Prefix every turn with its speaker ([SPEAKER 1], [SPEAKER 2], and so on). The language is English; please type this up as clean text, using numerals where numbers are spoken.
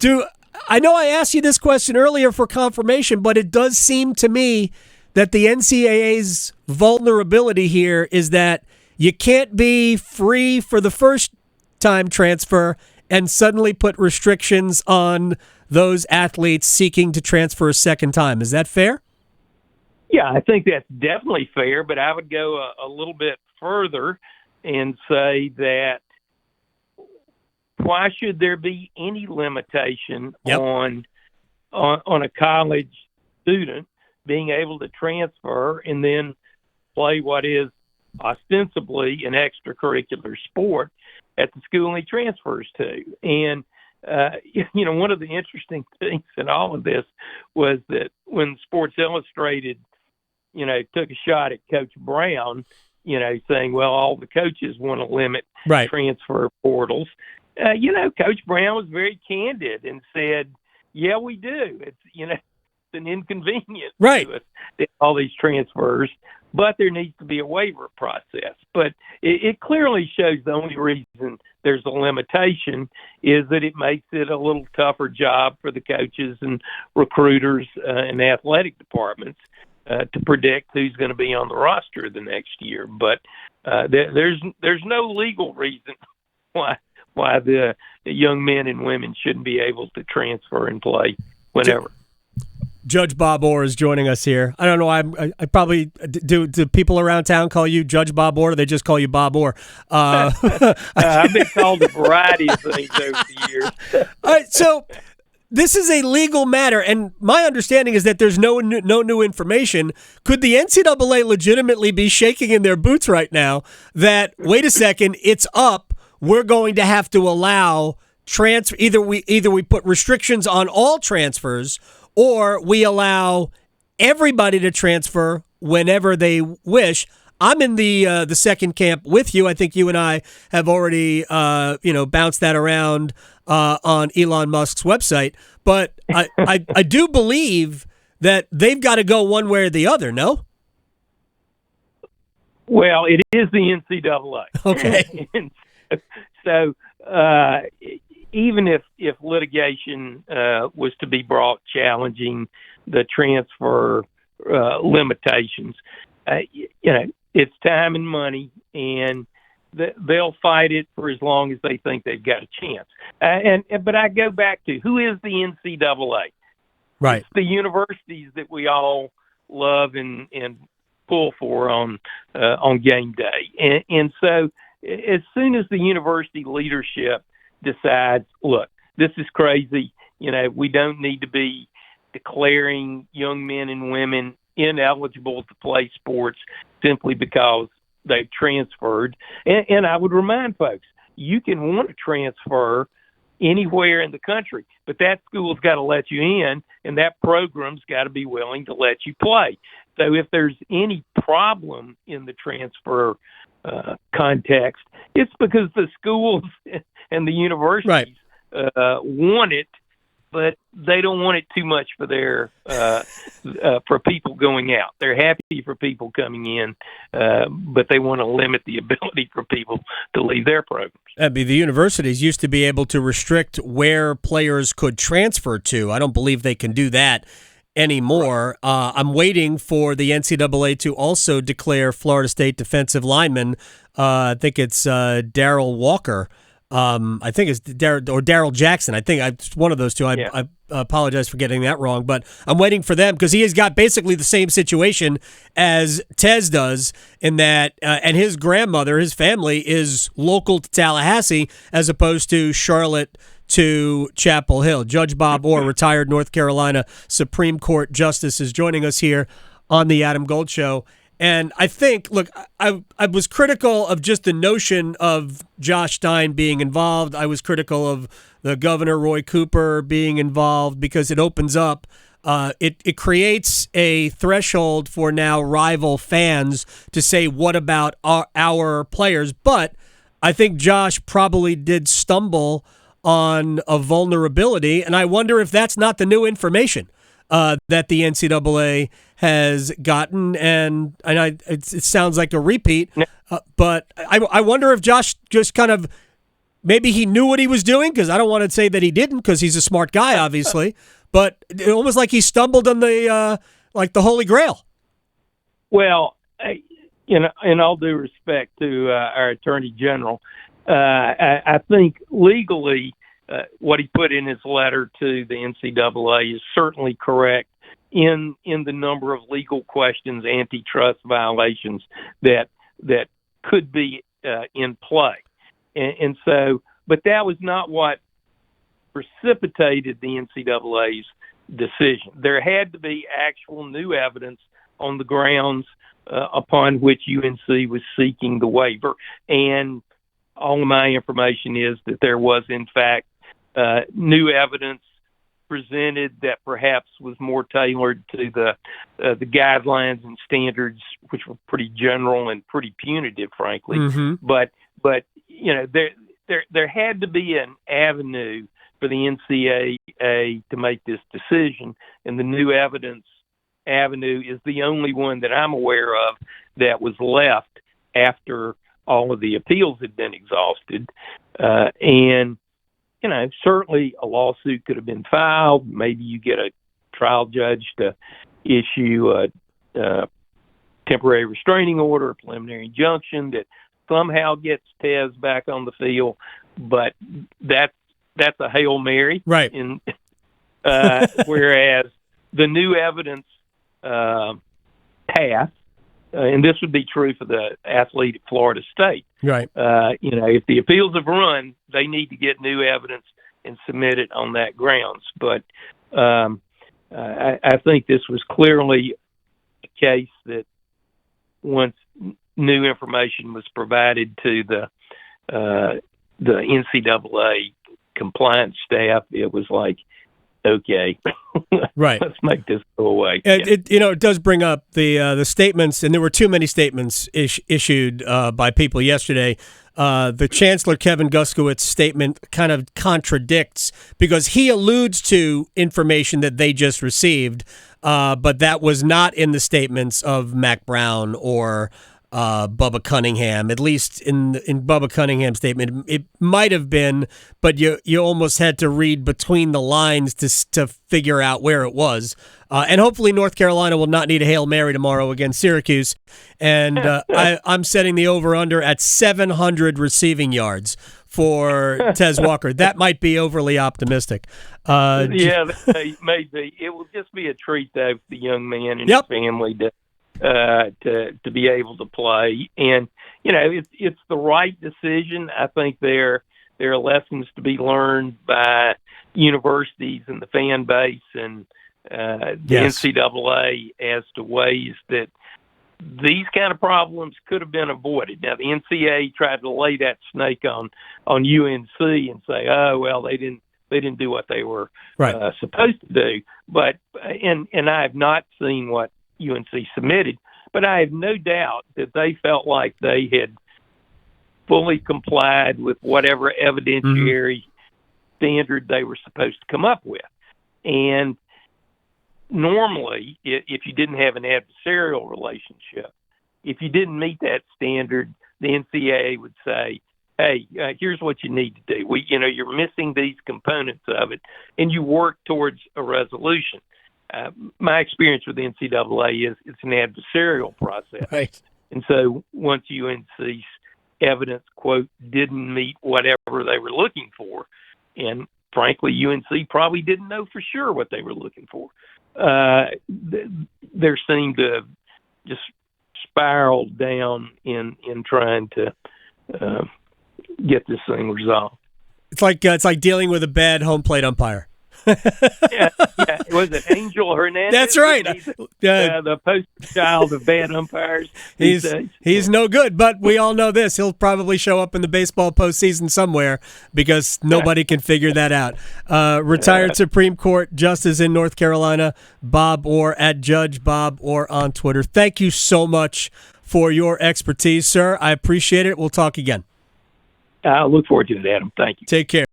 [SPEAKER 1] I know I asked you this question earlier for confirmation, but it does seem to me that the NCAA's vulnerability here is that you can't be free for the first time transfer and suddenly put restrictions on those athletes seeking to transfer a second time. Is that fair?
[SPEAKER 2] Yeah, I think that's definitely fair, but I would go a little bit further and say that why should there be any limitation on a college student being able to transfer and then play what is ostensibly an extracurricular sport at the school he transfers to? And, one of the interesting things in all of this was that when Sports Illustrated, took a shot at Coach Brown, saying, well, all the coaches want to limit transfer portals. Coach Brown was very candid and said, yeah, we do. It's an inconvenience to us, all these transfers, but there needs to be a waiver process. But it clearly shows the only reason there's a limitation is that it makes it a little tougher job for the coaches and recruiters and athletic departments to predict who's going to be on the roster the next year. But there's no legal reason why the young men and women shouldn't be able to transfer and play whenever.
[SPEAKER 1] Judge Bob Orr is joining us here. I don't know. I probably do people around town call you Judge Bob Orr, or they just call you Bob Orr?
[SPEAKER 2] I've been called a variety of things over the years.
[SPEAKER 1] All right, so this is a legal matter, and my understanding is that there's no new information. Could the NCAA legitimately be shaking in their boots right now that, wait a second, it's up, we're going to have to allow transfer? Either we put restrictions on all transfers, or we allow everybody to transfer whenever they wish. I'm in the second camp with you. I think you and I have already bounced that around on Elon Musk's website. But I do believe that they've got to go one way or the other, no?
[SPEAKER 2] Well, it is the NCAA.
[SPEAKER 1] Okay.
[SPEAKER 2] And so even if litigation was to be brought challenging the transfer limitations, it's time and money, and they'll fight it for as long as they think they've got a chance. But I go back to, who is the NCAA?
[SPEAKER 1] Right.
[SPEAKER 2] It's the universities that we all love and pull for on game day. And so as soon as the university leadership decides, look, this is crazy, we don't need to be declaring young men and women ineligible to play sports simply because they've transferred. And I would remind folks, you can want to transfer anywhere in the country, but that school's got to let you in, and that program's got to be willing to let you play. So if there's any problem in the transfer context, it's because the schools and the universities want it, but they don't want it too much for their for people going out. They're happy for people coming in, but they want to limit the ability for people to leave their programs.
[SPEAKER 1] The universities used to be able to restrict where players could transfer to. I don't believe they can do that anymore. I'm waiting for the NCAA to also declare Florida State defensive lineman. I think it's Tez Walker. I think it's Daryl Jackson. I think it's one of those two. I apologize for getting that wrong, but I'm waiting for them because he has got basically the same situation as Tez does in that, and his grandmother, his family is local to Tallahassee as opposed to Charlotte to Chapel Hill. Judge Bob Orr, retired North Carolina Supreme Court Justice, is joining us here on the Adam Gold Show. And I think, look, I was critical of just the notion of Josh Stein being involved. I was critical of the governor, Roy Cooper, being involved because it opens up, it creates a threshold for now rival fans to say, what about our players? But I think Josh probably did stumble on a vulnerability, and I wonder if that's not the new information that the NCAA has gotten, and it sounds like a repeat, but I wonder if Josh just kind of maybe he knew what he was doing, because I don't want to say that he didn't, because he's a smart guy, obviously. But almost like he stumbled on the Holy Grail.
[SPEAKER 2] Well, in all due respect to our Attorney General, I think legally what he put in his letter to the NCAA is certainly correct in the number of legal questions, antitrust violations that could be in play. And so, but that was not what precipitated the NCAA's decision. There had to be actual new evidence on the grounds upon which UNC was seeking the waiver. And all of my information is that there was, in fact, new evidence presented that perhaps was more tailored to the guidelines and standards, which were pretty general and pretty punitive, frankly.
[SPEAKER 1] Mm-hmm.
[SPEAKER 2] But there had to be an avenue for the NCAA to make this decision, and the new evidence avenue is the only one that I'm aware of that was left after all of the appeals had been exhausted. And certainly a lawsuit could have been filed. Maybe you get a trial judge to issue a temporary restraining order, a preliminary injunction that somehow gets Tez back on the field. But that's a Hail Mary.
[SPEAKER 1] Right.
[SPEAKER 2] Whereas the new evidence path, and this would be true for the athlete at Florida State.
[SPEAKER 1] Right.
[SPEAKER 2] If the appeals have run, they need to get new evidence and submit it on that grounds. But I think this was clearly a case that once new information was provided to the NCAA compliance staff, it was like, okay,
[SPEAKER 1] right.
[SPEAKER 2] Let's make this go away.
[SPEAKER 1] It does bring up the statements, and there were too many statements issued by people yesterday. The Chancellor, Kevin Guskiewicz, statement kind of contradicts, because he alludes to information that they just received, but that was not in the statements of Mack Brown or Bubba Cunningham. At least in Bubba Cunningham's statement, it might have been, but you almost had to read between the lines to figure out where it was. And hopefully North Carolina will not need a Hail Mary tomorrow against Syracuse. And I'm setting the over-under at 700 receiving yards for Tez Walker. That might be overly optimistic.
[SPEAKER 2] Yeah, it may be. It will just be a treat, though, for the young man and his family to be able to play. And it's the right decision. I think there are lessons to be learned by universities and the fan base and the NCAA as to ways that these kind of problems could have been avoided. Now, the NCAA tried to lay that snake on UNC and say, oh, well, they didn't do what they were supposed to do. But and I have not seen what UNC submitted, but I have no doubt that they felt like they had fully complied with whatever evidentiary standard they were supposed to come up with. And normally, if you didn't have an adversarial relationship, if you didn't meet that standard, the NCAA would say, hey, here's what you need to do. You're missing these components of it, and you work towards a resolution. My experience with the NCAA is it's an adversarial process.
[SPEAKER 1] Right.
[SPEAKER 2] And so once UNC's evidence, quote, didn't meet whatever they were looking for, and frankly, UNC probably didn't know for sure what they were looking for, there seemed to have just spiraled down in trying to get this thing resolved.
[SPEAKER 1] It's like dealing with a bad home plate umpire.
[SPEAKER 2] yeah. Was it Angel Hernandez?
[SPEAKER 1] That's right.
[SPEAKER 2] The poster child of bad umpires.
[SPEAKER 1] He's no good, but we all know this. He'll probably show up in the baseball postseason somewhere because nobody can figure that out. Retired Supreme Court Justice in North Carolina, Bob Orr, at Judge Bob Orr on Twitter. Thank you so much for your expertise, sir. I appreciate it. We'll talk again.
[SPEAKER 2] I look forward to it, Adam. Thank you.
[SPEAKER 1] Take care.